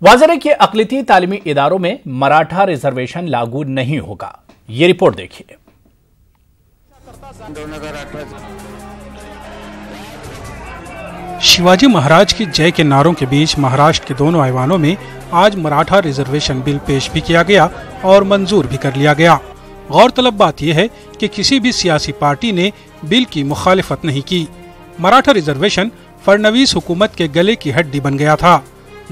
वाज़ेह है कि अक़लियती तालीमी इदारों में मराठा रिजर्वेशन लागू नहीं होगा। ये रिपोर्ट देखिए। शिवाजी महाराज की जय के नारों के बीच महाराष्ट्र के दोनों ऐवानों में आज मराठा रिजर्वेशन बिल पेश भी किया गया और मंजूर भी कर लिया गया। गौरतलब बात यह है कि किसी भी सियासी पार्टी ने बिल की मुखालिफत नहीं की। मराठा रिजर्वेशन फडणवीस हुकूमत के गले की हड्डी बन गया था।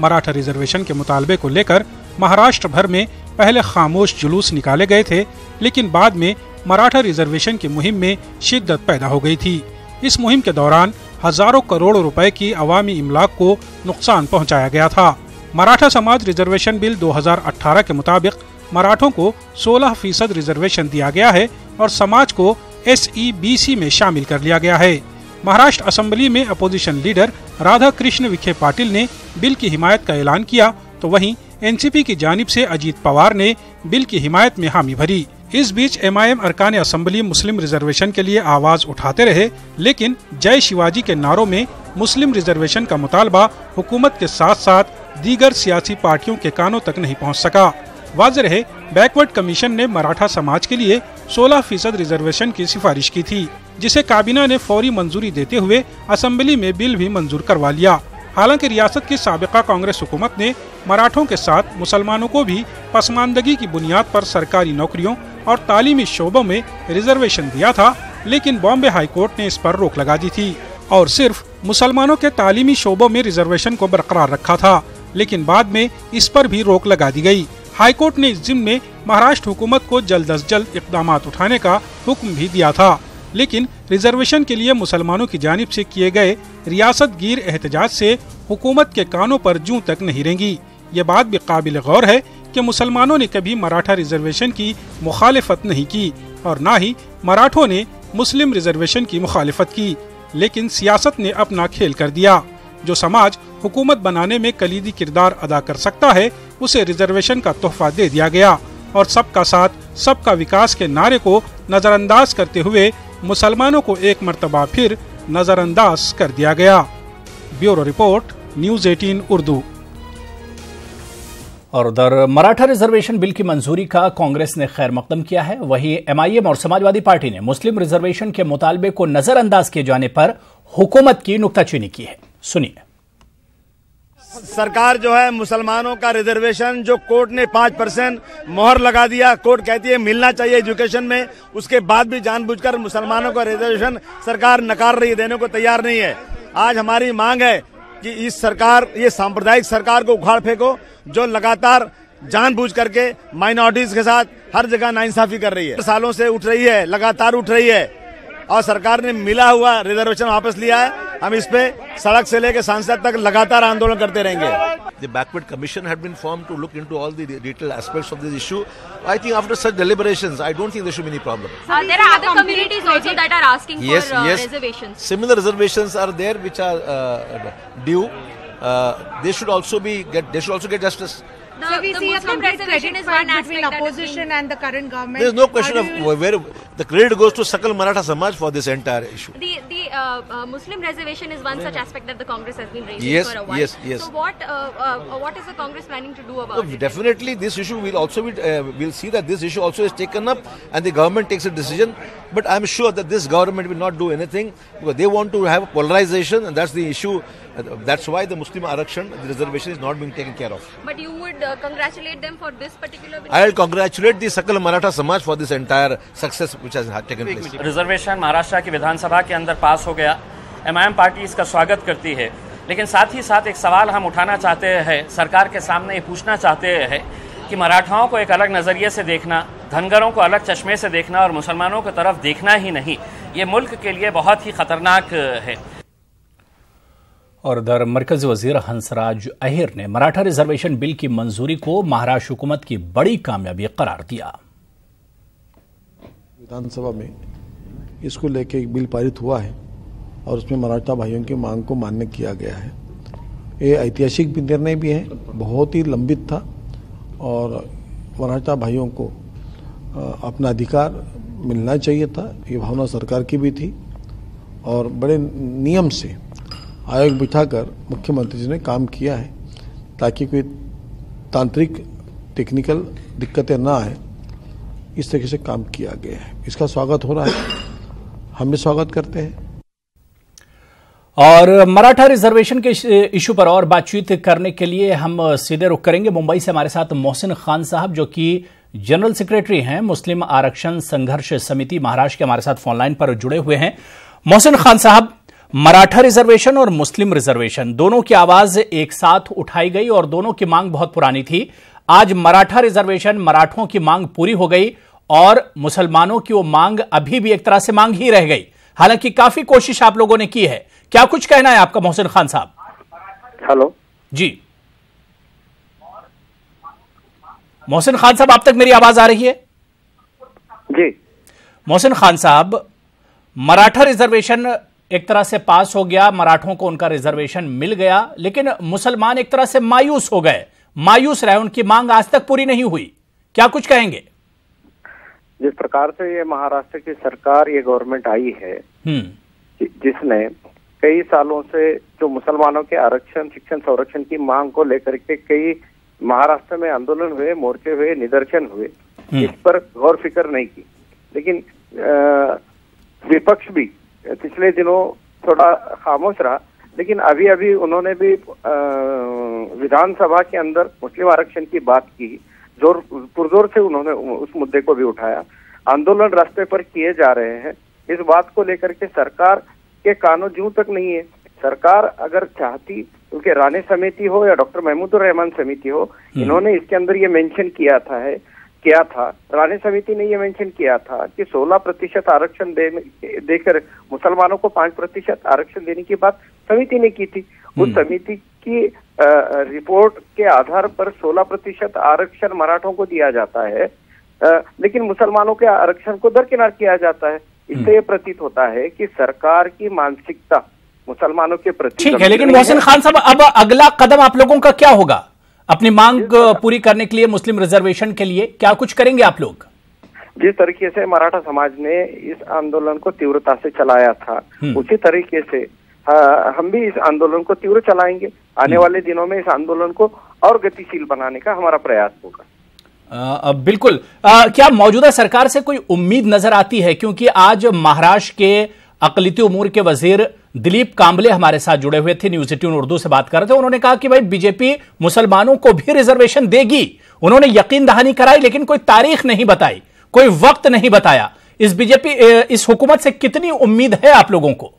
मराठा रिजर्वेशन के मुतालबे को लेकर महाराष्ट्र भर में पहले खामोश जुलूस निकाले गए थे, लेकिन बाद में मराठा रिजर्वेशन की मुहिम में शिद्दत पैदा हो गई थी। इस मुहिम के दौरान हजारों करोड़ रुपए की अवामी इमलाक को नुकसान पहुंचाया गया था। मराठा समाज रिजर्वेशन बिल 2018 के मुताबिक मराठों को 16% रिजर्वेशन दिया गया है और समाज को SEBC में शामिल कर लिया गया है। महाराष्ट्र असेंबली में अपोजिशन लीडर राधा कृष्ण विखे पाटिल ने बिल की हिमायत का ऐलान किया, तो वहीं NCP की जानिब से अजीत पवार ने बिल की हिमायत में हामी भरी। इस बीच MIM अरकान असेंबली मुस्लिम रिजर्वेशन के लिए आवाज उठाते रहे, लेकिन जय शिवाजी के नारों में मुस्लिम रिजर्वेशन का मुतालबा हुकूमत के साथ साथ दीगर सियासी पार्टियों के कानों तक नहीं पहुंच सका। वाज़ेह रहे, बैकवर्ड कमीशन ने मराठा समाज के लिए 16% रिजर्वेशन की सिफारिश की थी, जिसे काबीना ने फौरी मंजूरी देते हुए असेंबली में बिल भी मंजूर करवा लिया। हालांकि रियासत की साबिका कांग्रेस हुकूमत ने मराठों के साथ मुसलमानों को भी पसमानदगी की बुनियाद पर सरकारी नौकरियों और तालीमी शोबों में रिजर्वेशन दिया था, लेकिन बॉम्बे हाई कोर्ट ने इस पर रोक लगा दी थी और सिर्फ मुसलमानों के तालीमी शोबों में रिजर्वेशन को बरकरार रखा था, लेकिन बाद में इस पर भी रोक लगा दी गई। हाई कोर्ट ने इस ज़िम्मे में महाराष्ट्र हुकूमत को जल्द अज जल्द इक़दाम उठाने का हुक्म भी दिया था, लेकिन रिजर्वेशन के लिए मुसलमानों की जानिब से किए गए रियासत गिर एहतजाज से हुकूमत के कानों पर जूं तक नहीं रेंगी। ये बात भी काबिल गौर है कि मुसलमानों ने कभी मराठा रिजर्वेशन की मुखालिफत नहीं की और न ही मराठों ने मुस्लिम रिजर्वेशन की मुखालिफत की, लेकिन सियासत ने अपना खेल कर दिया। जो समाज हुकूमत बनाने में कलीदी किरदार अदा कर सकता है, उसे रिजर्वेशन का तोहफा दे दिया गया और सबका साथ सबका विकास के नारे को नजरअंदाज करते हुए मुसलमानों को एक मर्तबा फिर नजरअंदाज कर दिया गया। Bureau report, news 18 Urdu. और उधर मराठा रिजर्वेशन बिल की मंजूरी का कांग्रेस ने खैर मकदम किया है। वहीं MIM और समाजवादी पार्टी ने मुस्लिम रिजर्वेशन के मुतालबे को नजरअंदाज किए जाने पर हुकूमत की नुक्ताचीनी की है। सुनिए। सरकार जो है मुसलमानों का रिजर्वेशन जो कोर्ट ने 5% मोहर लगा दिया, कोर्ट कहती है मिलना चाहिए एजुकेशन में, उसके बाद भी जानबूझकर मुसलमानों का रिजर्वेशन सरकार नकार रही है, देने को तैयार नहीं है। आज हमारी मांग है कि इस सरकार, ये सांप्रदायिक सरकार को उखाड़ फेंको, जो लगातार जानबूझ करके माइनॉरिटीज के साथ हर जगह नाइंसाफी कर रही है, सालों से उठ रही है, लगातार उठ रही है और सरकार ने मिला हुआ रिजर्वेशन वापस लिया है। हम इस पे सड़क से लेकर संसद तक लगातार आंदोलन करते रहेंगे। The backward commission had been formed to look into all the detailed aspects of this issue. I think after such deliberations, I don't think there should be any problem. There are other communities also that are asking for reservations. Similar reservations are there which are due. They should also get justice. So we see a complete credit fight between opposition and the current government. There is no question of where the credit goes to Sakal Maratha Samaj for this entire issue. The Muslim reservation is one such aspect that the Congress has been raising for a while. Yes. So what is the Congress planning to do about it? Definitely this issue will also be, we'll see that this issue also is taken up and the government takes a decision. But I'm sure that this government will not do anything because they want to have polarization, and that's the issue. That's why the Muslim Arakshan, the reservation, is not being taken care of. But you would congratulate them for this particular bill? I will congratulate the Sakal Maratha Samaj for this entire success which has taken place. Reservation Maharashtra की विधानसभा के अंदर पास हो गया। MIM party इसका स्वागत करती है, लेकिन साथ ही साथ एक सवाल हम उठाना चाहते हैं, सरकार के सामने ये पूछना चाहते हैं कि मराठाओं को एक अलग नज़रिए से देखना, धनगरों को अलग चश्मे से देखना और मुसलमानों की तरफ देखना ही नहीं, ये मुल्क के लिए बहुत ही खतरनाक है। और इधर मरकजी वजीर हंसराज अहिर ने मराठा रिजर्वेशन बिल की मंजूरी को महाराष्ट्र हुकूमत की बड़ी कामयाबी करार दिया। विधानसभा में इसको लेकर एक बिल पारित हुआ है और उसमें मराठा भाइयों की मांग को मान्य किया गया है। ये ऐतिहासिक निर्णय भी है, बहुत ही लंबित था और मराठा भाइयों को अपना अधिकार मिलना चाहिए था, ये भावना सरकार की भी थी और बड़े नियम से आयोग बिठाकर मुख्यमंत्री जी ने काम किया है ताकि कोई तांत्रिक टेक्निकल दिक्कतें ना आए, इस तरीके से काम किया गया है। इसका स्वागत हो रहा है, हम भी स्वागत करते हैं। और मराठा रिजर्वेशन के इशू पर और बातचीत करने के लिए हम सीधे रुख करेंगे। मुंबई से हमारे साथ मोहसिन खान साहब, जो कि जनरल सेक्रेटरी हैं मुस्लिम आरक्षण संघर्ष समिति महाराष्ट्र के, हमारे साथ फोनलाइन पर जुड़े हुए हैं। मोहसिन खान साहब, मराठा रिजर्वेशन और मुस्लिम रिजर्वेशन दोनों की आवाज एक साथ उठाई गई और दोनों की मांग बहुत पुरानी थी। आज मराठा रिजर्वेशन, मराठों की मांग पूरी हो गई और मुसलमानों की वो मांग अभी भी एक तरह से मांग ही रह गई। हालांकि काफी कोशिश आप लोगों ने की है। क्या कुछ कहना है आपका मोहसिन खान साहब? हेलो जी मोहसिन खान साहब, आप तक मेरी आवाज आ रही है? जी मोहसिन खान साहब, मराठा रिजर्वेशन एक तरह से पास हो गया, मराठों को उनका रिजर्वेशन मिल गया, लेकिन मुसलमान एक तरह से मायूस हो गए, मायूस रहे, उनकी मांग आज तक पूरी नहीं हुई। क्या कुछ कहेंगे? जिस प्रकार से ये महाराष्ट्र की सरकार, ये गवर्नमेंट आई है, जिसने कई सालों से जो मुसलमानों के आरक्षण, शिक्षण, संरक्षण की मांग को लेकर के कई महाराष्ट्र में आंदोलन हुए, मोर्चे हुए, निदर्शन हुए, इस पर गौर फिक्र नहीं की। लेकिन विपक्ष भी पिछले दिनों थोड़ा खामोश रहा, लेकिन अभी अभी उन्होंने भी विधानसभा के अंदर मुस्लिम आरक्षण की बात की, जोर पुरजोर से उन्होंने उस मुद्दे को भी उठाया। आंदोलन रास्ते पर किए जा रहे हैं। इस बात को लेकर के सरकार के कानों जूं तक नहीं है। सरकार अगर चाहती, क्योंकि राणे समिति हो या डॉक्टर महमूदुर रहमान समिति हो, इन्होंने इसके अंदर ये मेंशन किया था, राणे समिति ने ये मेंशन किया था कि 16% आरक्षण देकर मुसलमानों को 5% आरक्षण देने की बात समिति ने की थी। उस समिति की रिपोर्ट के आधार पर 16% आरक्षण मराठों को दिया जाता है, लेकिन मुसलमानों के आरक्षण को दरकिनार किया जाता है। इससे ये प्रतीत होता है कि सरकार की मानसिकता मुसलमानों के प्रति ठीक है। लेकिन मोहसिन खान साहब, अब अगला कदम आप लोगों का क्या होगा? अपनी मांग पूरी करने के लिए, मुस्लिम रिजर्वेशन के लिए क्या कुछ करेंगे आप लोग? जिस तरीके से मराठा समाज ने इस आंदोलन को तीव्रता से चलाया था, उसी तरीके से हम भी इस आंदोलन को तीव्र चलाएंगे। आने वाले दिनों में इस आंदोलन को और गतिशील बनाने का हमारा प्रयास होगा। बिल्कुल। क्या मौजूदा सरकार से कोई उम्मीद नजर आती है? क्योंकि आज महाराष्ट्र के अक़लियती उमूर के वजीर दिलीप कांबले हमारे साथ जुड़े हुए थे, न्यूज़ 18 उर्दू से बात कर रहे थे। उन्होंने कहा कि भाई बीजेपी मुसलमानों को भी रिजर्वेशन देगी। उन्होंने यकीन दहानी कराई, लेकिन कोई तारीख नहीं बताई, कोई वक्त नहीं बताया। इस हुकूमत से कितनी उम्मीद है आप लोगों को?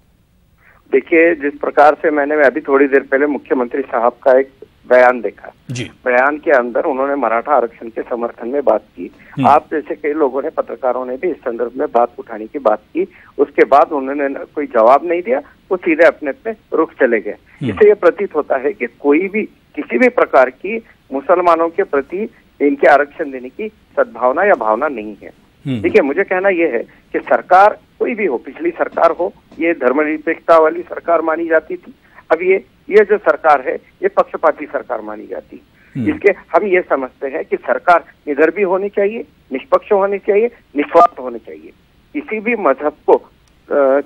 देखिए, जिस प्रकार से मैंने अभी थोड़ी देर पहले मुख्यमंत्री साहब का एक बयान देखा जी, बयान के अंदर उन्होंने मराठा आरक्षण के समर्थन में बात की। आप जैसे कई लोगों ने, पत्रकारों ने भी इस संदर्भ में बात उठाने की बात की। उसके बाद उन्होंने कोई जवाब नहीं दिया, वो सीधे अपने रुख चले गए। इससे ये प्रतीत होता है कि कोई भी, किसी भी प्रकार की मुसलमानों के प्रति इनके आरक्षण देने की सद्भावना या भावना नहीं है। देखिए, मुझे कहना यह है कि सरकार कोई भी हो, पिछली सरकार हो, ये धर्मनिरपेक्षता वाली सरकार मानी जाती थी। अब ये जो सरकार है, ये पक्षपाती सरकार मानी जाती है। इसके हम ये समझते हैं कि सरकार निडर भी होनी चाहिए, निष्पक्ष होनी चाहिए, निस्वार्थ होनी चाहिए। किसी भी मजहब को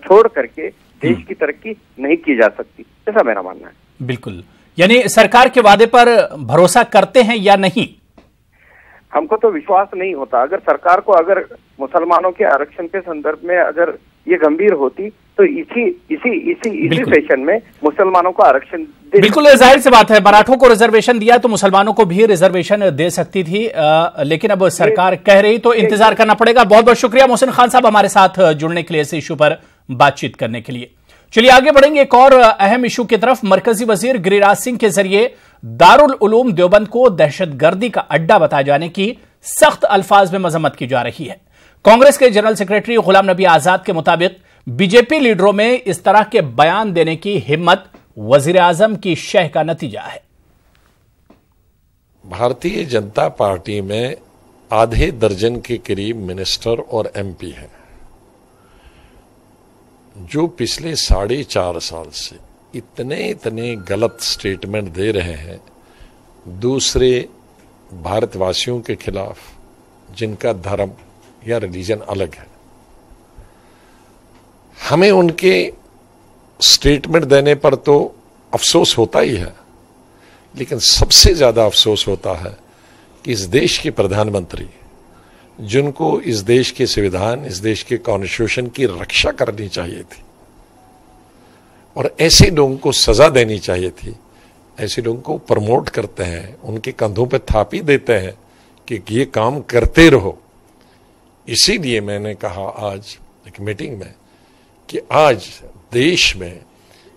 छोड़ करके देश की तरक्की नहीं की जा सकती, ऐसा मेरा मानना है। बिल्कुल। यानी सरकार के वादे पर भरोसा करते हैं या नहीं? हमको तो विश्वास नहीं होता। अगर सरकार को, अगर मुसलमानों के आरक्षण के संदर्भ में अगर ये गंभीर होती तो इसी सेशन में मुसलमानों को आरक्षण बिल्कुल जाहिर सी बात है, मराठों को रिजर्वेशन दिया तो मुसलमानों को भी रिजर्वेशन दे सकती थी, लेकिन अब सरकार कह रही तो इंतजार करना पड़ेगा। बहुत बहुत शुक्रिया मोहसिन खान साहब हमारे साथ जुड़ने के लिए, इस इशू पर बातचीत करने के लिए। चलिए आगे बढ़ेंगे एक और अहम इशू की तरफ। मरकजी वजीर गिरिराज सिंह के जरिए दारुल उलूम देवबंद को दहशतगर्दी का अड्डा बताए जाने की सख्त अल्फाज में मजम्मत की जा रही है। कांग्रेस के जनरल सेक्रेटरी गुलाम नबी आजाद के मुताबिक बीजेपी लीडरों में इस तरह के बयान देने की हिम्मत वजीर आजम की शह का नतीजा है। भारतीय जनता पार्टी में आधे दर्जन के करीब मिनिस्टर और एमपी हैं जो पिछले 4.5 साल से इतने गलत स्टेटमेंट दे रहे हैं दूसरे भारतवासियों के खिलाफ जिनका धर्म या रिलीजन अलग है। हमें उनके स्टेटमेंट देने पर तो अफसोस होता ही है, लेकिन सबसे ज्यादा अफसोस होता है कि इस देश के प्रधानमंत्री, जिनको इस देश के संविधान, इस देश के कॉन्स्टिट्यूशन की रक्षा करनी चाहिए थी और ऐसे लोगों को सजा देनी चाहिए थी, ऐसे लोगों को प्रमोट करते हैं, उनके कंधों पे थापी देते हैं कि ये काम करते रहो। इसीलिए मैंने कहा आज एक मीटिंग में कि आज देश में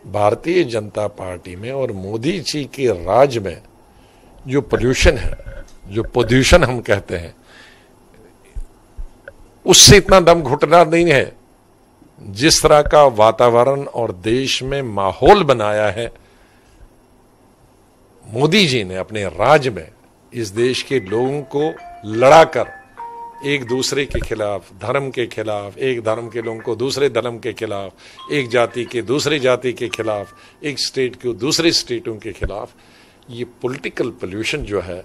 भारतीय जनता पार्टी में और मोदी जी के राज में जो पोल्यूशन है, जो पोल्यूशन हम कहते हैं, उससे इतना दम घुटना नहीं है। जिस तरह का वातावरण और देश में माहौल बनाया है मोदी जी ने अपने राज में, इस देश के लोगों को लड़ाकर एक दूसरे के खिलाफ, धर्म के खिलाफ, एक धर्म के लोगों को दूसरे धर्म के खिलाफ, एक जाति के दूसरे जाति के खिलाफ, एक स्टेट को दूसरे स्टेटों के खिलाफ, ये पॉलिटिकल पोल्यूशन जो है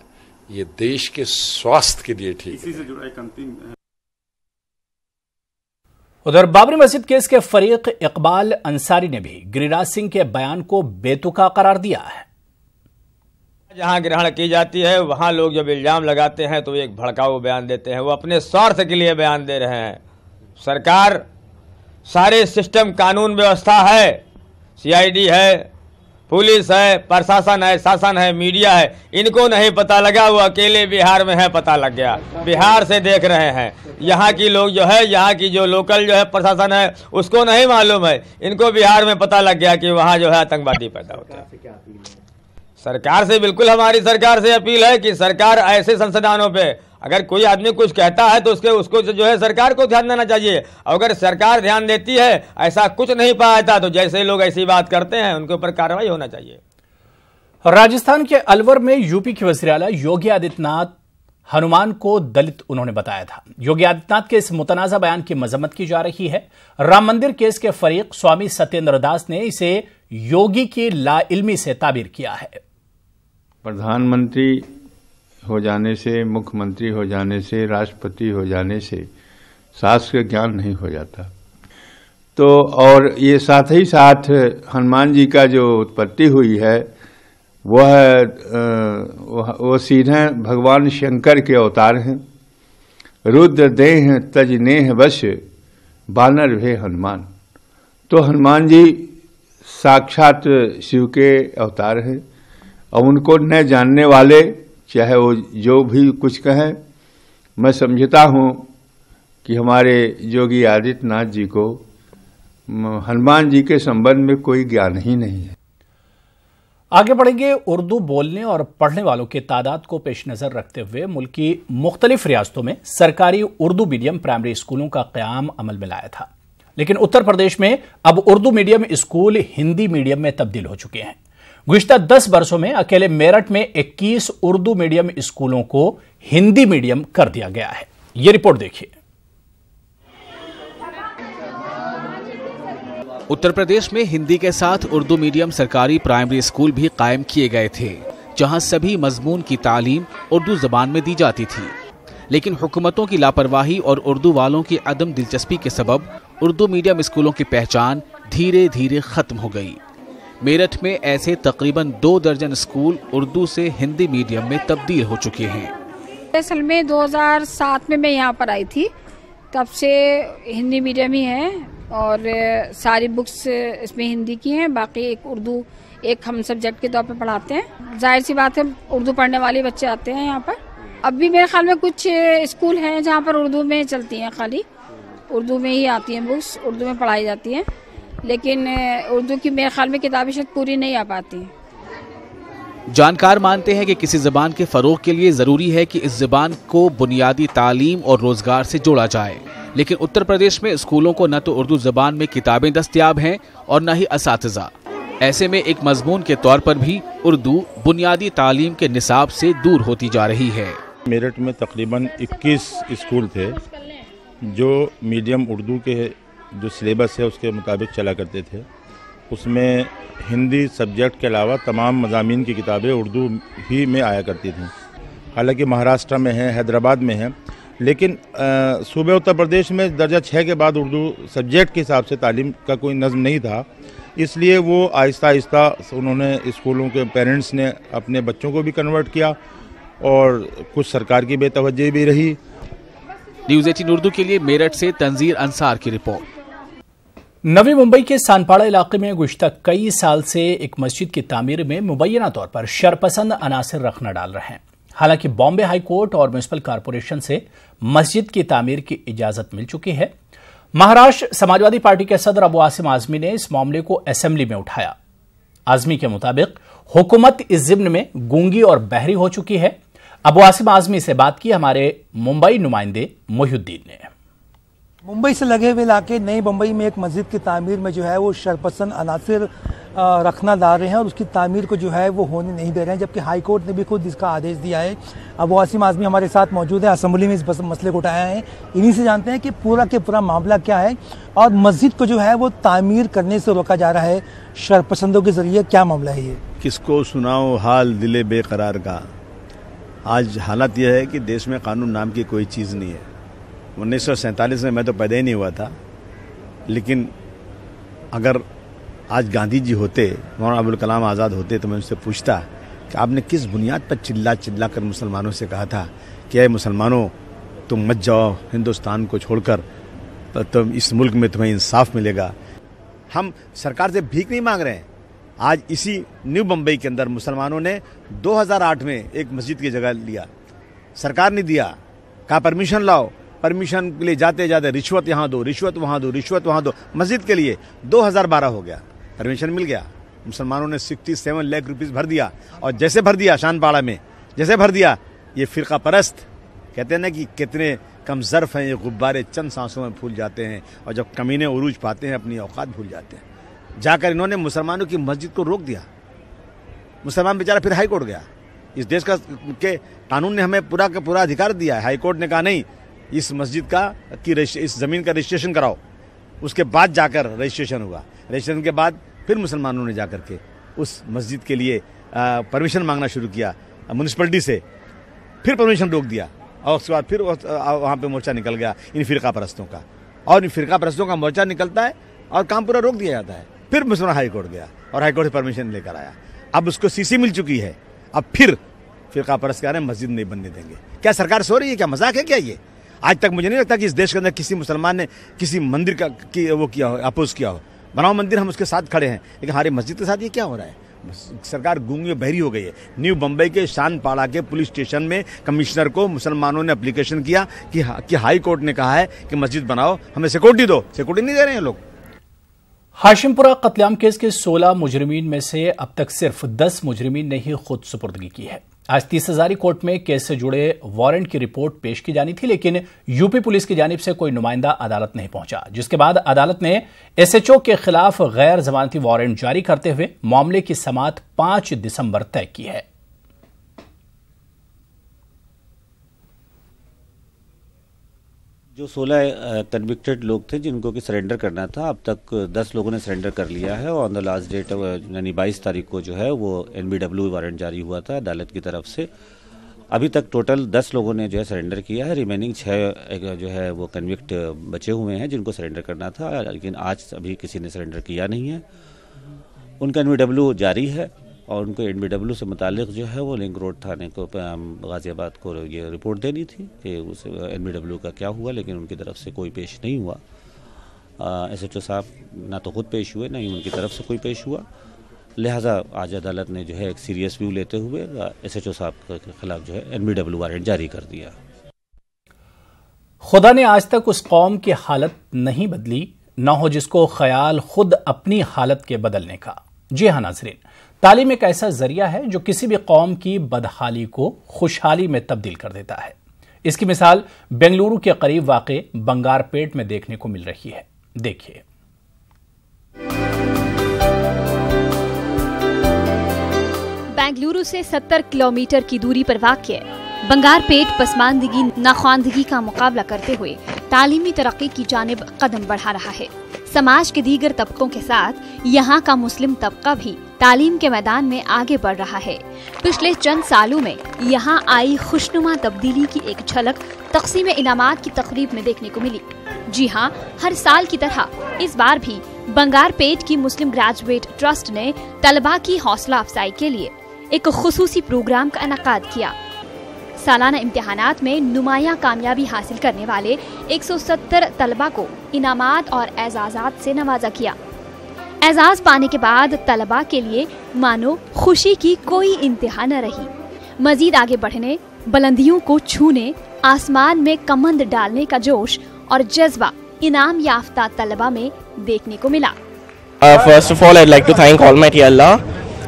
ये देश के स्वास्थ्य के लिए ठीक है। उधर बाबरी मस्जिद केस के फरीक इकबाल अंसारी ने भी गिरिराज सिंह के बयान को बेतुका करार दिया है। जहां ग्रहण की जाती है वहां लोग जब इल्जाम लगाते हैं तो एक भड़काऊ बयान देते हैं, वो अपने स्वार्थ के लिए बयान दे रहे हैं। सरकार, सारे सिस्टम, कानून व्यवस्था है, सीआईडी है, पुलिस है, प्रशासन है, शासन है, मीडिया है, इनको नहीं पता लगा, वो अकेले बिहार में है, पता लग गया। बिहार से देख रहे हैं, यहाँ की लोग जो है, यहाँ की जो लोकल जो है प्रशासन है उसको नहीं मालूम है, इनको बिहार में पता लग गया कि वहाँ जो है आतंकवादी पैदा होता है। सरकार से, बिल्कुल हमारी सरकार से अपील है कि सरकार ऐसे संस्थानों पे अगर कोई आदमी कुछ कहता है तो उसको जो है सरकार को ध्यान देना चाहिए। अगर सरकार ध्यान देती है, ऐसा कुछ नहीं पाया था, तो जैसे लोग ऐसी बात करते हैं उनके ऊपर कार्रवाई होना चाहिए। राजस्थान के अलवर में यूपी के वज़ीर-ए-आला योगी आदित्यनाथ हनुमान को दलित उन्होंने बताया था। योगी आदित्यनाथ के इस मुतनाज़ा बयान की मजम्मत की जा रही है। राम मंदिर केस के फरीक स्वामी सत्येंद्र दास ने इसे योगी की लाइल्मी से ताबीर किया है। प्रधानमंत्री हो जाने से, मुख्यमंत्री हो जाने से, राष्ट्रपति हो जाने से शास्त्र का ज्ञान नहीं हो जाता। तो और ये साथ ही साथ हनुमान जी का जो उत्पत्ति हुई है वो सीधे भगवान शंकर के अवतार हैं। रुद्र देह तज नेह वश बानर भे हनुमान। तो हनुमान जी साक्षात शिव के अवतार हैं और उनको न जानने वाले, चाहे वो जो भी कुछ कहें, मैं समझता हूं कि हमारे योगी आदित्यनाथ जी को हनुमान जी के संबंध में कोई ज्ञान ही नहीं है। आगे बढ़ेंगे। उर्दू बोलने और पढ़ने वालों की तादाद को पेश नजर रखते हुए मुल्क की मुख्तलिफ रियासतों में सरकारी उर्दू मीडियम प्राइमरी स्कूलों का क़याम अमल में लाया था, लेकिन उत्तर प्रदेश में अब Urdu medium school Hindi medium में तब्दील हो चुके हैं। गुज़िश्ता 10 वर्षों में अकेले मेरठ में 21 उर्दू मीडियम स्कूलों को हिंदी मीडियम कर दिया गया है। यह रिपोर्ट देखिए। उत्तर प्रदेश में हिंदी के साथ उर्दू मीडियम सरकारी प्राइमरी स्कूल भी कायम किए गए थे, जहां सभी मजमून की तालीम उर्दू जबान में दी जाती थी। लेकिन हुकूमतों की लापरवाही और उर्दू वालों की अदम दिलचस्पी के सबब उर्दू मीडियम स्कूलों की पहचान धीरे धीरे खत्म हो गई। मेरठ में ऐसे तकरीबन 2 दर्जन स्कूल उर्दू से हिंदी मीडियम में तब्दील हो चुके हैं। असल में 2007 में मैं यहाँ पर आई थी, तब से हिंदी मीडियम ही है और सारी बुक्स इसमें हिंदी की हैं, बाकी एक उर्दू, एक हम सब्जेक्ट के तौर पे पढ़ाते हैं। जाहिर सी बात है उर्दू पढ़ने वाले बच्चे आते हैं यहाँ पर। अब भी मेरे ख्याल में कुछ स्कूल हैं जहाँ पर उर्दू में चलती हैं, खाली उर्दू में ही आती हैं बुक्स, उर्दू में पढ़ाई जाती हैं, लेकिन उर्दू की मेरे ख्याल में किताबें शायद पूरी नहीं आ पाती। जानकार मानते हैं कि किसी ज़बान के फ़रोग़ के लिए ज़रूरी है कि इस ज़बान को बुनियादी तालीम और रोज़गार से जोड़ा जाए, लेकिन उत्तर प्रदेश में स्कूलों को न तो उर्दू ज़बान में किताबें दस्तयाब हैं और न ही असातिज़ा। ऐसे में एक मजमून के तौर पर भी उर्दू बुनियादी तालीम के निसाब से दूर होती जा रही है। मेरठ में तकरीबन 21 स्कूल थे जो मीडियम उर्दू के जो सिलेबस है उसके मुताबिक चला करते थे। उसमें हिंदी सब्जेक्ट के अलावा तमाम मज़ामीन की किताबें उर्दू ही में आया करती थी। हालांकि महाराष्ट्र में है, हैदराबाद में है, लेकिन सूबे उत्तर प्रदेश में दर्जा 6 के बाद उर्दू सब्जेक्ट के हिसाब से तालीम का कोई नज़्म नहीं था, इसलिए वो आहिस्ता आहिस्ता उन्होंने स्कूलों के पेरेंट्स ने अपने बच्चों को भी कन्वर्ट किया और कुछ सरकार की बेतवज्जही भी रही। न्यूज़ 18 उर्दू के लिए मेरठ से तंजीर अंसार की रिपोर्ट। नवी मुंबई के सानपाड़ा इलाके में गुज़िश्ता कई साल से एक मस्जिद की तामीर में मुबैना तौर पर शरपसंद अनासिर रखना डाल रहे हैं। हालांकि बॉम्बे हाई कोर्ट और म्युनिसिपल कॉरपोरेशन से मस्जिद की तामीर की इजाजत मिल चुकी है। महाराष्ट्र समाजवादी पार्टी के सदर अबू आसिम आजमी ने इस मामले को असेंबली में उठाया। आजमी के मुताबिक हुकूमत इस ज़िम्न में गूंगी और बहरी हो चुकी है। अबू आसिम आजमी से बात की हमारे मुंबई नुमाइंदे मोहिउद्दीन ने। मुंबई से लगे हुए इलाके नई मुंबई में एक मस्जिद की तामीर में जो है वो शरपसंद अनासिर रखना डाल रहे हैं और उसकी तामीर को जो है वो होने नहीं दे रहे हैं, जबकि हाई कोर्ट ने भी खुद इसका आदेश दिया है। अबू आसिम आजमी हमारे साथ मौजूद है, असेंबली में इस मसले को उठाया है। इन्हीं से जानते हैं कि पूरा के पूरा मामला क्या है और मस्जिद को जो है वो तामीर करने से रोका जा रहा है शरपसंदों के जरिए। क्या मामला है ये? किसको सुनाओ हाल दिले बेकरार का। आज हालत यह है कि देश में कानून नाम की कोई चीज़ नहीं है। 1947 में मैं तो पैदा ही नहीं हुआ था, लेकिन अगर आज गांधी जी होते, मौलाना अबुल कलाम आज़ाद होते, तो मैं उनसे पूछता कि आपने किस बुनियाद पर चिल्ला कर मुसलमानों से कहा था कि अरे मुसलमानों तुम मत जाओ हिंदुस्तान को छोड़कर, तो इस मुल्क में तुम्हें इंसाफ मिलेगा। हम सरकार से भीख नहीं मांग रहे हैं। आज इसी न्यू मुंबई के अंदर मुसलमानों ने 2008 में एक मस्जिद की जगह लिया, सरकार ने दिया, कहा परमिशन लाओ, परमिशन के लिए जाते जाते रिश्वत यहाँ दो, रिश्वत वहाँ दो, रिश्वत वहाँ दो, मस्जिद के लिए 2012 हो गया, परमिशन मिल गया। मुसलमानों ने 67 लाख रुपीस भर दिया और जैसे भर दिया शानपाड़ा में, जैसे भर दिया, ये फिरका परस्त कहते हैं ना कि कितने कम ज़र्फ हैं ये गुब्बारे, चंद सांसों में फूल जाते हैं और जब कमीने उरूज पाते हैं अपनी औकात भूल जाते हैं। जाकर इन्होंने मुसलमानों की मस्जिद को रोक दिया। मुसलमान बेचारा फिर हाई कोर्ट गया। इस देश का के कानून ने हमें पूरा का पूरा अधिकार दिया है। हाई कोर्ट ने कहा नहीं, इस मस्जिद का इस ज़मीन का रजिस्ट्रेशन कराओ। उसके बाद जाकर रजिस्ट्रेशन हुआ। रजिस्ट्रेशन के बाद फिर मुसलमानों ने जाकर के उस मस्जिद के लिए परमिशन मांगना शुरू किया म्यूनसिपलिटी से, फिर परमिशन रोक दिया और उसके बाद फिर वहाँ पे मोर्चा निकल गया इन फिरका परस्तों का। और इन फिरका परस्तों का मोर्चा निकलता है और काम पूरा रोक दिया जाता है। फिर मुसलमान हाई कोर्ट गया और हाई कोर्ट से परमिशन लेकर आया। अब उसको सीसी मिल चुकी है। अब फिर फिरका परस्त कह रहे हैं मस्जिद नहीं बनने देंगे। क्या सरकार सो रही है? क्या मजाक है क्या ये? आज तक मुझे नहीं लगता कि इस देश के अंदर किसी मुसलमान ने किसी मंदिर का वो किया हो, अपोज किया हो। बनाओ मंदिर, हम उसके साथ खड़े हैं, लेकिन हमारे मस्जिद के साथ ये क्या हो रहा है? सरकार गूंगी बहरी हो गई है। न्यू मुंबई के शानपाड़ा के पुलिस स्टेशन में कमिश्नर को मुसलमानों ने एप्लीकेशन किया कि हाई कोर्ट ने कहा है कि मस्जिद बनाओ, हमें सिक्योरिटी दो। सिक्योरिटी नहीं दे रहे हैं लोग। हाशिमपुरा कत्लेआम केस के 16 मुजरिमीन में से अब तक सिर्फ 10 मुजरिमीन ने ही खुद सुपुर्दगी की है। आज 30 हज़ारी कोर्ट में केस से जुड़े वारंट की रिपोर्ट पेश की जानी थी, लेकिन यूपी पुलिस की जानिब से कोई नुमाइंदा अदालत नहीं पहुंचा, जिसके बाद अदालत ने एसएचओ के खिलाफ गैर जमानती वारंट जारी करते हुए मामले की समाअत 5 दिसंबर तय की है। जो 16 कन्विक्टेड लोग थे जिनको कि सरेंडर करना था, अब तक 10 लोगों ने सरेंडर कर लिया है और ऑन द लास्ट डेट यानी 22 तारीख को जो है वो NBW वारंट जारी हुआ था अदालत की तरफ से। अभी तक टोटल 10 लोगों ने जो है सरेंडर किया है। रिमेनिंग 6 जो है वो कन्विक्ट बचे हुए हैं जिनको सरेंडर करना था, लेकिन आज अभी किसी ने सरेंडर किया नहीं है। उनका NBW जारी है और उनको NBW से मुतालिक जो है वो लिंक रोड थाने को गाजियाबाद को ये रिपोर्ट देनी थी कि उस NBW का क्या हुआ, लेकिन उनकी तरफ से कोई पेश नहीं हुआ। SHO साहब ना तो खुद पेश हुए, ना ही उनकी तरफ से कोई पेश हुआ। लिहाजा आज अदालत ने जो है एक सीरियस व्यू लेते हुए SHO साहब के खिलाफ जो है NBW वारंट जारी कर दिया। खुदा ने आज तक उस कौम की हालत नहीं बदली, न हो जिसको ख्याल खुद अपनी हालत के बदलने का। जी हाँ नाज़रीन, तालीम एक ऐसा जरिया है जो किसी भी कौम की बदहाली को खुशहाली में तब्दील कर देता है। इसकी मिसाल बेंगलुरु के करीब वाक़े बंगारपेट में देखने को मिल रही है। देखिए। बेंगलुरु से 70 किलोमीटर की दूरी पर वाक़ बंगारपेट पसमानदगी नाख्वानदगी का मुकाबला करते हुए तालीमी तरक्की की जानिब कदम बढ़ा रहा है। समाज के दीगर तबकों के साथ यहाँ का मुस्लिम तबका भी तालीम के मैदान में आगे बढ़ रहा है। पिछले चंद सालों में यहाँ आई खुशनुमा तब्दीली की एक झलक तक़सीम इनामात की तकरीब में देखने को मिली। जी हाँ, हर साल की तरह इस बार भी बंगारपेट की मुस्लिम ग्रेजुएट ट्रस्ट ने तलबा की हौसला अफजाई के लिए एक खुसूसी प्रोग्राम का इनेकाद किया। सालाना इम्तिहानात में नुमाया कामयाबी हासिल करने वाले 170 तलबा को इनामात और एजाज़ात से नवाजा किया। एजाज़ पाने के बाद तलबा के लिए मानो खुशी की कोई इंतहा न रही। मजीद आगे बढ़ने, बुलंदियों को छूने, आसमान में कमंद डालने का जोश और जज्बा इनाम याफ्ता तलबा में देखने को मिला। First of all, I'd like to thank Almighty Allah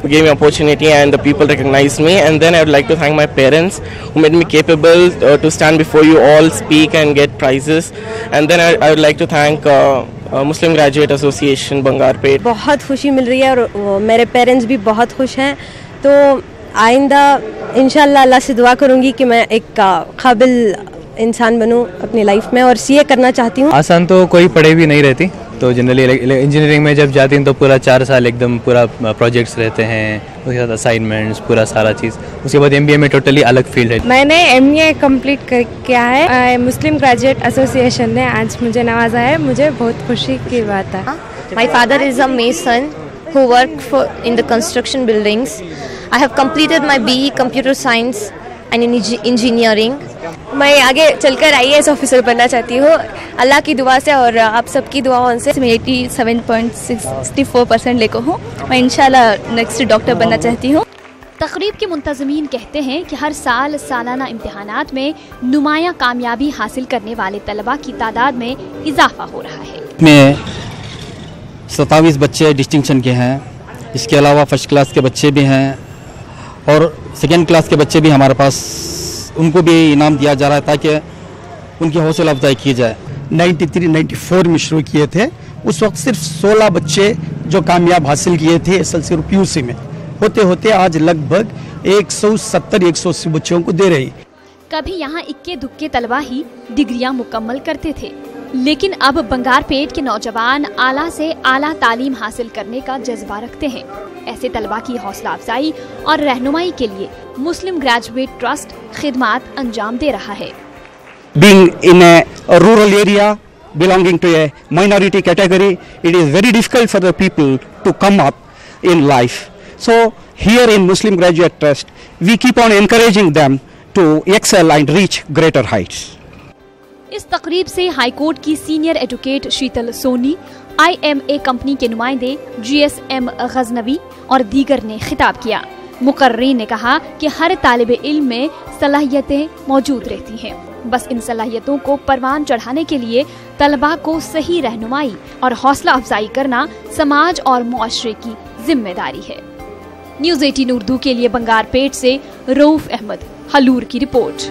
who gave me opportunity and the people recognized me, and then I would like to thank my parents who made me capable to stand before you all, speak and get prizes, and then I would like to thank Muslim Graduate Association Bangarpet। बहुत खुशी मिल रही है और मेरे parents भी बहुत खुश हैं, तो आइंदा इंशाल्लाह अल्लाह से दुआ करूंगी कि मैं एक काबिल इंसान बनूं अपनी लाइफ में और सीए करना चाहती हूं। आसान तो कोई पढ़े भी नहीं रहती, तो जनरली इंजीनियरिंग में जब जाती हैं तो पूरा 4 साल एकदम पूरा प्रोजेक्ट्स रहते हैं, उसके साथ असाइनमेंट्स, पूरा सारा चीज़। उसके बाद एमबीए में टोटली अलग फील्ड है। मैंने एमए कंप्लीट किया है, मुस्लिम ग्रेजुएट एसोसिएशन ने आज मुझे नवाजा है, मुझे बहुत खुशी की बात है। My father is a mason who work in the construction buildings. I have completed my BE Computer Science and Engineering. मैं आगे चलकर IAS ऑफिसर बनना चाहती हूँ अल्लाह की दुआ से और आप सबकी दुआओं से। मैं 87.64% लेकर हूँ। मैं इंशाल्लाह नेक्स्ट डॉक्टर बनना चाहती हूँ। तकरीब के मुंतज़मीन कहते हैं कि हर साल सालाना इम्तिहानात में नुमाया कामयाबी हासिल करने वाले तलबा की तादाद में इजाफा हो रहा है। में 27 बच्चे डिस्टिंक्शन के हैं, इसके अलावा फर्स्ट क्लास के बच्चे भी हैं और सेकेंड क्लास के बच्चे भी हमारे पास, उनको भी इनाम दिया जा रहा है ताकि उनकी हौसला अफजाई की जाए। 93-94 में शुरू किए थे, उस वक्त सिर्फ 16 बच्चे जो कामयाब हासिल किए थे एसएलसी और पीयूसी में, होते होते आज लगभग 170-180 बच्चों को दे रही। कभी यहाँ इक्के दुक्के तलबा ही डिग्रियां मुकम्मल करते थे, लेकिन अब बंगारपेट के नौजवान आला से आला तालीम हासिल करने का जज्बा रखते हैं। ऐसे तलबा की हौसला अफजाई और रहनुमाई के लिए मुस्लिम ग्रेजुएट ट्रस्ट खिदमात अंजाम दे रहा है। Being in a rural area, belonging to a minority category, it is very difficult for the people to come up in life. So here in Muslim Graduate Trust, we keep on encouraging them to excel and reach greater heights. इस तकरीब से high court की senior advocate शीतल Soni, IMA company के नुमाइंदे GSM Ghaznavi और दीगर ने खिताब किया। मुकर्रीन ने कहा कि हर तालिबे इल्म में सलाहियतें मौजूद रहती हैं, बस इन सलाहियतों को परवान चढ़ाने के लिए तलबा को सही रहनुमाई और हौसला अफजाई करना समाज और मुआशरे की जिम्मेदारी है। न्यूज़ 18 उर्दू के लिए बंगारपेट से रऊफ अहमद हलूर की रिपोर्ट।